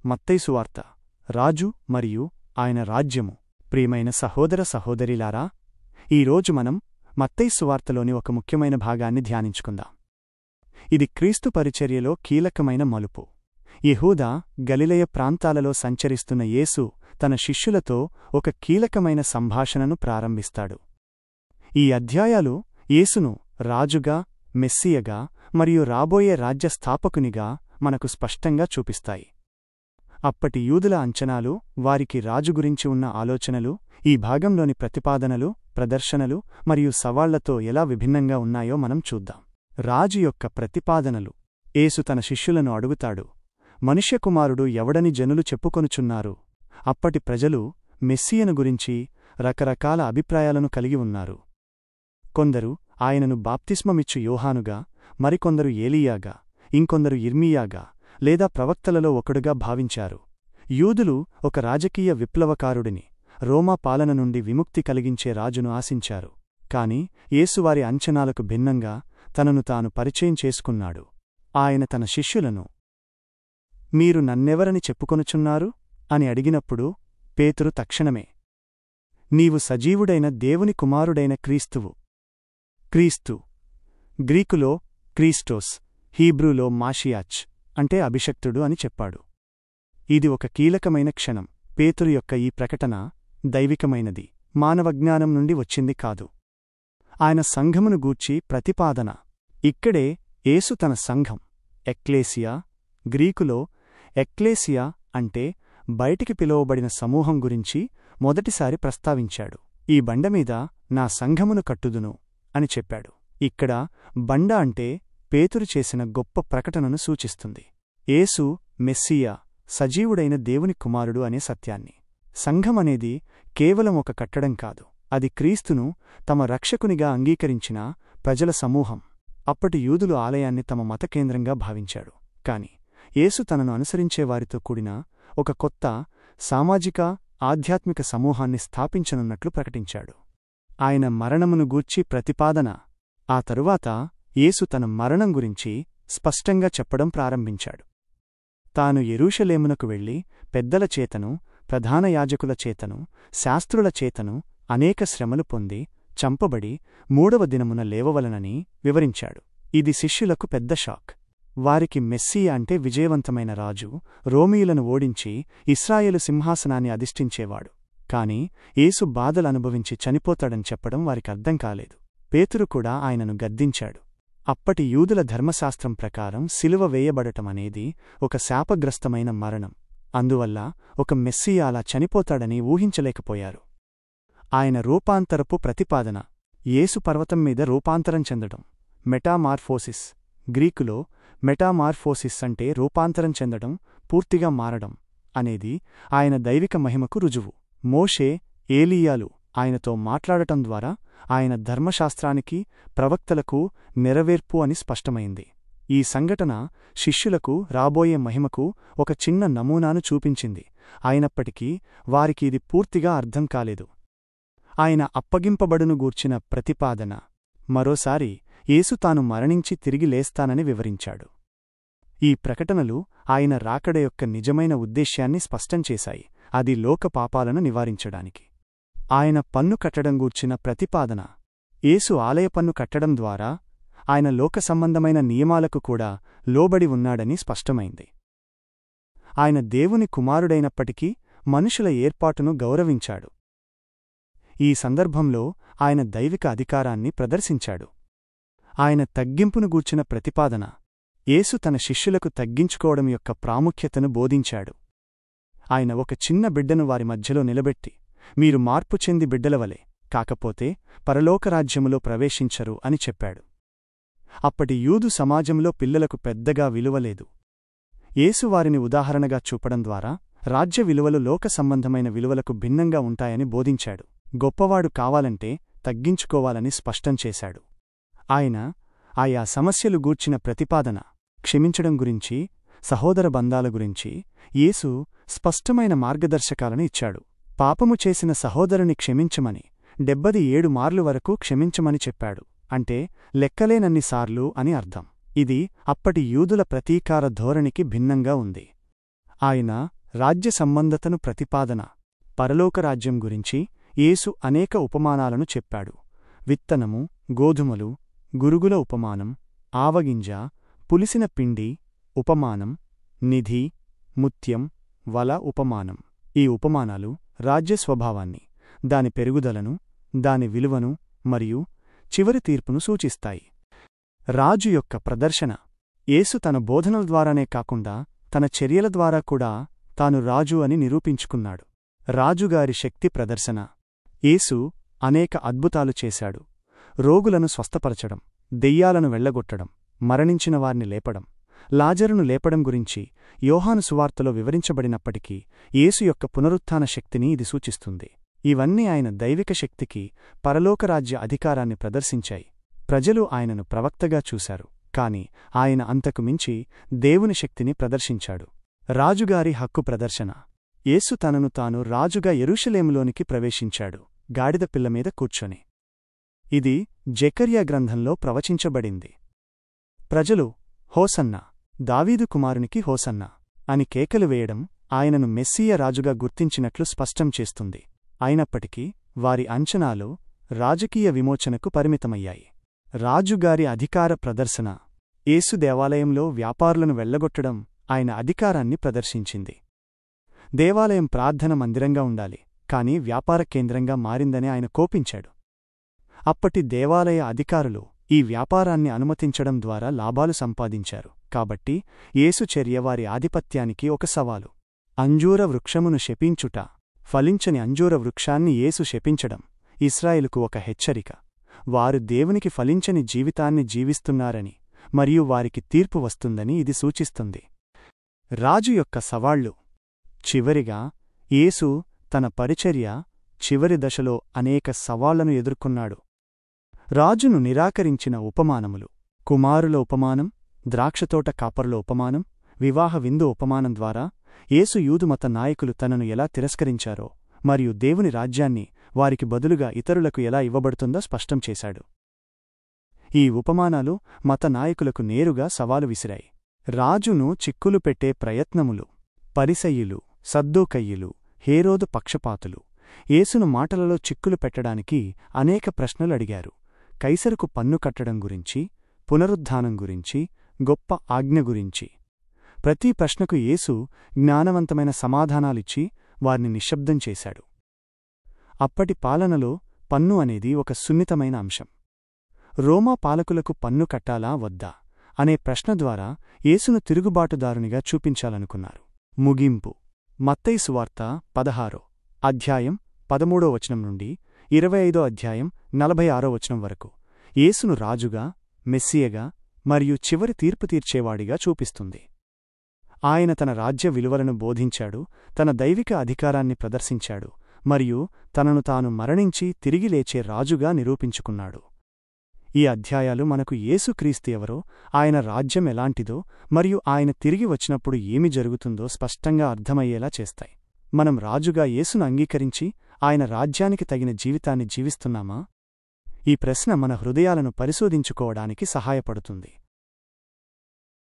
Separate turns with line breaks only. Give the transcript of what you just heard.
మత్తయి సువార్త రాజు మరియు ఆయన రాజ్యము. ప్రియమైన సహోదర సహోదరిలారా, ఈరోజు మనం మత్తయి సువార్తలోని ఒక ముఖ్యమైన భాగాన్ని ధ్యానించుకుందాం. ఇది క్రీస్తు పరిచర్యలో కీలకమైన మలుపు. యెహూదా, గలిలయ ప్రాంతాలలో సంచరిస్తున్న యేసు తన శిష్యులతో ఒక కీలకమైన సంభాషణను ప్రారంభిస్తాడు. ఈ అధ్యాయాలు యేసును రాజుగా, మెస్సియగా మరియు రాబోయే రాజ్య స్థాపకునిగా మనకు స్పష్టంగా చూపిస్తాయి. అప్పటి యూదుల అంచనాలు, వారికి రాజు గురించి ఉన్న ఆలోచనలు, ఈ భాగంలోని ప్రతిపాదనలు, ప్రదర్శనలు మరియు సవాళ్లతో ఎలా విభిన్నంగా ఉన్నాయో మనం చూద్దాం. రాజు యొక్క ప్రతిపాదనలు. యేసు తన శిష్యులను అడుగుతాడు, మనుష్యకుమారుడు ఎవడని జనులు చెప్పుకొనుచున్నారు? అప్పటి ప్రజలు మెస్సియను గురించి రకరకాల అభిప్రాయాలను కలిగి ఉన్నారు. కొందరు ఆయనను బాప్తిస్మమిచ్చు యోహానుగా, మరికొందరు ఏలీయాగా, ఇంకొందరు ఇర్మీయాగా లేదా ప్రవక్తలలో ఒకడుగా భావించారు. యూదులు ఒక రాజకీయ విప్లవకారుడిని, రోమా పాలన నుండి విముక్తి కలిగించే రాజును ఆశించారు. కాని యేసువారి అంచనాలకు భిన్నంగా తనను తాను పరిచయం చేసుకున్నాడు. ఆయన తన శిష్యులను, మీరు నన్నెవరని చెప్పుకొనుచున్నారు అని అడిగినప్పుడు పేతురు తక్షణమే, నీవు సజీవుడైన దేవుని కుమారుడైన క్రీస్తువు. క్రీస్తు గ్రీకులో క్రీస్టోస్, హీబ్రూలో మాషియాచ్ అంటే అభిషక్తుడు అని చెప్పాడు. ఇది ఒక కీలకమైన క్షణం. పేతురు యొక్క ఈ ప్రకటన దైవికమైనది, మానవజ్ఞానం నుండి వచ్చింది కాదు. ఆయన సంఘమును గూర్చి ప్రతిపాదన. ఇక్కడే యేసు తన సంఘం, ఎక్లేసియా, గ్రీకులో ఎక్లేసియా అంటే బయటికి పిలువబడిన సమూహం గురించి మొదటిసారి ప్రస్తావించాడు. ఈ బండమీద నా సంఘమును కట్టుదును అని చెప్పాడు. ఇక్కడ బండ అంటే పేతురు చేసిన గొప్ప ప్రకటనను సూచిస్తుంది. యేసు మెస్సియా, సజీవుడైన దేవుని కుమారుడు అనే సత్యాన్ని. సంఘమనేది కేవలం ఒక కట్టడం కాదు, అది క్రీస్తును తమ రక్షకునిగా అంగీకరించిన ప్రజల సమూహం. అప్పటి యూదులు ఆలయాన్ని తమ మత కేంద్రంగా భావించాడు. కాని యేసు తనను అనుసరించేవారితో కూడిన ఒక కొత్త సామాజిక, ఆధ్యాత్మిక సమూహాన్ని స్థాపించనున్నట్లు ప్రకటించాడు. ఆయన మరణమును గూర్చి ప్రతిపాదన. ఆ తరువాత యేసు తన మరణం గురించి స్పష్టంగా చెప్పడం ప్రారంభించాడు. తాను యెరూషలేమునకు వెళ్లి పెద్దల చేతను, ప్రధాన యాజకుల చేతను, శాస్త్రుల చేతను అనేక శ్రమలు పొంది చంపబడి 3వ దినమున లేవవలనని వివరించాడు. ఇది శిష్యులకు పెద్ద షాక్. వారికి మెస్సియా అంటే విజయవంతమైన రాజు, రోమీయులను ఓడించి ఇశ్రాయేలు సింహాసనాన్ని అధిష్ఠించేవాడు. కాని యేసు బాధలనుభవించి చనిపోతాడని చెప్పడం వారికర్థం కాలేదు. పేతురు కూడా ఆయనను గద్దించాడు. అప్పటి యూదుల ధర్మశాస్త్రం ప్రకారం శిలువ వేయబడటమనేది ఒక శాపగ్రస్తమైన మరణం. అందువల్ల ఒక మెస్సియా అలా చనిపోతాడని ఊహించలేకపోయారు. ఆయన రూపాంతరపు ప్రతిపాదన. యేసు పర్వతం మీద రూపాంతరం చెందడం, మెటామార్ఫోసిస్. గ్రీకులో మెటామార్ఫోసిస్ అంటే రూపాంతరం చెందడం, పూర్తిగా మారడం అనేది ఆయన దైవిక మహిమకు రుజువు. మోషే, ఏలీయాలు ఆయనతో మాట్లాడటం ద్వారా ఆయన ధర్మశాస్త్రానికి, ప్రవక్తలకు నెరవేర్పు అని స్పష్టమైంది. ఈ సంఘటన శిష్యులకు రాబోయే మహిమకు ఒక చిన్న నమూనాను చూపించింది. అయినప్పటికీ వారికి ఇది పూర్తిగా అర్థం కాలేదు. ఆయన అప్పగింపబడును గూర్చిన ప్రతిపాదన. మరోసారి యేసు తాను మరణించి తిరిగి లేస్తానని వివరించాడు. ఈ ప్రకటనలు ఆయన రాకడ యొక్క నిజమైన ఉద్దేశ్యాన్ని స్పష్టం చేశాయి, అది లోక పాపాలను నివారించడానికి. ఆయన పన్ను కట్టడం గూర్చిన ప్రతిపాదన. యేసు ఆలయ పన్ను కట్టడం ద్వారా ఆయన లోక సంబంధమైన నియమాలకు కూడా లోబడి ఉన్నాడని స్పష్టమైంది. ఆయన దేవుని కుమారుడైనప్పటికీ మనుషుల ఏర్పాటును గౌరవించాడు. ఈ సందర్భంలో ఆయన దైవిక అధికారాన్ని ప్రదర్శించాడు. ఆయన తగ్గింపును గూర్చిన ప్రతిపాదన. యేసు తన శిష్యులకు తగ్గించుకోవడం యొక్క ప్రాముఖ్యతను బోధించాడు. ఆయన ఒక చిన్న బిడ్డను వారి మధ్యలో నిలబెట్టి, మీరు మార్పు చెంది బిడ్డలవలే, కాకపోతే పరలోకరాజ్యములో ప్రవేశించరు అని చెప్పాడు. అప్పటి యూదు సమాజంలో పిల్లలకు పెద్దగా విలువలేదు. యేసు వారిని ఉదాహరణగా చూపడం ద్వారా రాజ్య విలువలు లోక సంబంధమైన విలువలకు భిన్నంగా ఉంటాయని బోధించాడు. గొప్పవాడు కావాలంటే తగ్గించుకోవాలని స్పష్టం చేశాడు. ఆయన ఆయా సమస్యలు గూర్చిన ప్రతిపాదన. క్షమించడం గురించి, సహోదర బంధాల గురించి యేసు స్పష్టమైన మార్గదర్శకాలను ఇచ్చాడు. పాపము చేసిన సహోదరుని క్షమించమని 77 మార్లు వరకు క్షమించమని చెప్పాడు. అంటే లెక్కలేనన్నిసార్లు అని అర్థం. ఇది అప్పటి యూదుల ప్రతీకార ధోరణికి భిన్నంగా ఉంది. ఆయన రాజ్య సంబంధతను ప్రతిపాదన. పరలోకరాజ్యం గురించి యేసు అనేక ఉపమానాలను చెప్పాడు. విత్తనము, గోధుమలు, గురుగుల ఉపమానం, ఆవగింజ, పులిసిన పిండి ఉపమానం, నిధి, ముత్యం, వల ఉపమానం. ఈ ఉపమానాలు రాజ్య స్వభావాన్ని, దాని పెరుగుదలను, దాని విలువను మరియు చివరి తీర్పును సూచిస్తాయి. రాజు యొక్క ప్రదర్శన. యేసు తన బోధనల ద్వారానే కాకుండా తన చర్యల ద్వారా కూడా తాను రాజు అని నిరూపించుకున్నాడు. రాజుగారి శక్తి ప్రదర్శన. యేసు అనేక అద్భుతాలు చేశాడు. రోగులను స్వస్థపరచడం, దెయ్యాలను వెళ్లగొట్టడం, మరణించిన వారిని లేపడం, లాజరును లేపడం గురించి యోహాను సువార్తలో వివరించబడినప్పటికీ యేసు యొక్క పునరుత్థాన శక్తిని ఇది సూచిస్తుంది. ఇవన్నీ ఆయన దైవిక శక్తికి, పరలోకరాజ్య అధికారాన్ని ప్రదర్శించాయి. ప్రజలు ఆయనను ప్రవక్తగా చూశారు, కాని ఆయన అంతకు మించి దేవుని శక్తిని ప్రదర్శించాడు. రాజుగారి హక్కు ప్రదర్శన. యేసు తనను తాను రాజుగా యెరూషలేములోనికి ప్రవేశించాడు, గాడిద పిల్లమీద కూర్చొని. ఇది జెకర్యా గ్రంథంలో ప్రవచించబడింది. ప్రజలు హోసన్నా, దావీదు కుమారునికి హోసన్నా అని కేకలు వేయడం ఆయనను మెస్సీయ రాజుగా గుర్తించినట్లు స్పష్టం చేస్తుంది. అయినప్పటికీ వారి అంచనాలు రాజకీయ విమోచనకు పరిమితమయ్యాయి. రాజుగారి అధికార ప్రదర్శన. యేసు దేవాలయంలో వ్యాపారులను వెళ్లగొట్టడం ఆయన అధికారాన్ని ప్రదర్శించింది. దేవాలయం ప్రార్థన మందిరంగా ఉండాలి, కాని వ్యాపార కేంద్రంగా మారిందని ఆయన కోపించాడు. అప్పటి దేవాలయ అధికారులు ఈ వ్యాపారాన్ని అనుమతించడం ద్వారా లాభాలు సంపాదించారు. కాబట్టి యేసు చర్య వారి ఆధిపత్యానికి ఒక సవాలు. అంజూర వృక్షమును శపించుట. ఫలించని అంజూర వృక్షాన్ని యేసు శపించడం ఇశ్రాయేలుకు ఒక హెచ్చరిక. వారు దేవునికి ఫలించని జీవితాన్ని జీవిస్తున్నారని మరియు వారికి తీర్పు వస్తుందని ఇది సూచిస్తుంది. రాజు యొక్క సవాళ్లు. చివరిగా యేసు తన పరిచర్య చివరి దశలో అనేక సవాళ్లను ఎదుర్కొన్నాడు. రాజును నిరాకరించిన ఉపమానములు. కుమారుల ఉపమానం, ద్రాక్షతోట కాపరుల ఉపమానం, వివాహ విందు ఉపమానం ద్వారా యేసు యూదుమత నాయకులు తనను ఎలా తిరస్కరించారో మరియు దేవుని రాజ్యాన్ని వారికి బదులుగా ఇతరులకు ఎలా ఇవ్వబడుతుందో స్పష్టం చేశాడు. ఈ ఉపమానాలు మత నాయకులకు నేరుగా సవాలు విసిరాయి. రాజును చిక్కులు పెట్టే ప్రయత్నములు. పరిసయ్యులు, సద్దూకయ్యులు, హేరోదు పక్షపాతులు యేసును మాటలలో చిక్కులు పెట్టడానికి అనేక ప్రశ్నలు అడిగారు. కైసరుకు పన్ను కట్టడం గురించి, పునరుద్ధానం గురించి, గొప్ప ఆజ్ఞ గురించి. ప్రతి ప్రశ్నకు యేసు జ్ఞానవంతమైన సమాధానాలిచ్చి వారిని నిశ్శబ్దం చేశాడు. అప్పటి పాలనలో పన్ను అనేది ఒక సున్నితమైన అంశం. రోమా పాలకులకు పన్ను కట్టాలా వద్దా అనే ప్రశ్న ద్వారా యేసును తిరుగుబాటుదారునిగా చూపించాలనుకున్నారు. ముగింపు. మత్తయి సువార్త 16వ అధ్యాయం 13వ వచనం నుండి 25వ అధ్యాయం 46వ వచనం వరకు యేసును రాజుగా, మెస్సియగా మరియు చివరి తీర్పు తీర్చేవాడిగా చూపిస్తుంది. ఆయన తన రాజ్య విలువలను బోధించాడు, తన దైవిక అధికారాన్ని ప్రదర్శించాడు మరియు తనను తాను మరణించి తిరిగి లేచే రాజుగా నిరూపించుకున్నాడు. ఈ అధ్యాయాలు మనకు యేసుక్రీస్తు ఎవరో, ఆయన రాజ్యం ఎలాంటిదో మరియు ఆయన తిరిగి వచ్చినప్పుడు ఏమి జరుగుతుందో స్పష్టంగా అర్థమయ్యేలా చేస్తాయి. మనం రాజుగా యేసును అంగీకరించి ఆయన రాజ్యానికి తగిన జీవితాన్ని జీవిస్తున్నామా? ఈ ప్రశ్న మన హృదయాలను పరిశోధించుకోవడానికి సహాయపడుతుంది.